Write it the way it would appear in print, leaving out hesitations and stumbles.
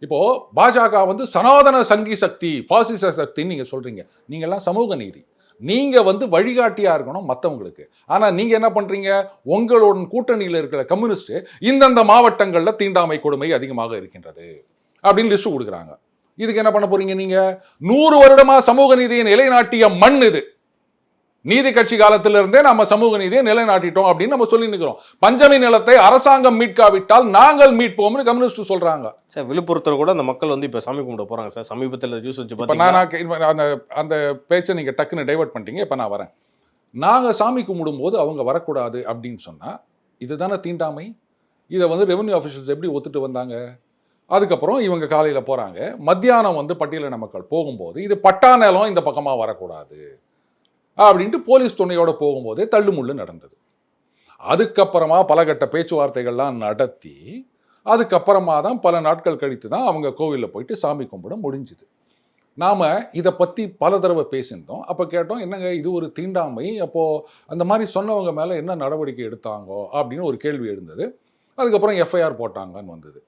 இப்போ பாஜக வந்து சனாதன சங்கி சக்தி, பாசிச சக்தின்னு நீங்க சொல்றீங்க. நீங்க எல்லாம் சமூக நீதி. நீங்க வந்து வழிகாட்டியா இருக்கணும் மத்தவங்களுக்கு. ஆனா நீங்க என்ன பண்றீங்க? உங்களோட கூட்டணியில் இருக்கிற கம்யூனிஸ்ட் இந்தந்த மாவட்டங்கள்ல தீண்டாமை கொடுமை அதிகமாக இருக்கின்றது அப்படின்னு லிஸ்ட் கொடுக்குறாங்க. இதுக்கு என்ன பண்ண போறீங்க நீங்க? 100 வருடமா சமூக நீதியை நிலைநாட்டிய மண் இது. நீதி கட்சி காலத்திலிருந்தே நம்ம சமூக நீதியை நிலைநாட்டிட்டோம் அப்படின்னு நம்ம சொல்லி நிற்கிறோம். பஞ்சமி நிலத்தை அரசாங்கம் மீட்காவிட்டால் நாங்கள் மீட்போம்னு கம்யூனிஸ்ட் சொல்றாங்க. சார் விழுப்புரத்தில் கூட அந்த மக்கள் வந்து இப்போ சாமி கும்பிட போறாங்க சார். சமீபத்தில் ஜூஸ் வச்சு இப்போ நான் அந்த பேச்சை நீங்க டக்குன்னு டைவர்ட் பண்ணிட்டீங்க. இப்போ நான் வரேன். நாங்க சாமி கும்பிடும் போது அவங்க வரக்கூடாது அப்படின்னு சொன்னா இதுதானே தீண்டாமை. இதை வந்து ரெவன்யூ ஆஃபீஷியல்ஸ் எப்படி ஒத்துட்டு வந்தாங்க? அதுக்கப்புறம் இவங்க காலையில போறாங்க, மத்தியானம் வந்து பட்டியலின மக்கள் போகும்போது இது பட்டா நிலம் இந்த பக்கமா வரக்கூடாது அப்படின்ட்டு போலீஸ் துணையோட போகும்போதே தள்ளுமுள்ளு நடந்தது. அதுக்கப்புறமா பலகட்ட பேச்சுவார்த்தைகள்லாம் நடத்தி அதுக்கப்புறமா தான் பல நாட்கள் கழித்து தான் அவங்க கோவிலில் போயிட்டு சாமி கும்பிட முடிஞ்சுது. நாம் இதை பற்றி பல தடவை பேசியிருந்தோம். அப்போ கேட்டோம், என்னங்க இது ஒரு தீண்டாமை, அப்போது அந்த மாதிரி சொன்னவங்க மேலே என்ன நடவடிக்கை எடுத்தாங்கோ அப்படின்னு ஒரு கேள்வி எழுந்தது. அதுக்கப்புறம் எஃப்ஐஆர் போட்டாங்கன்னு வந்தது.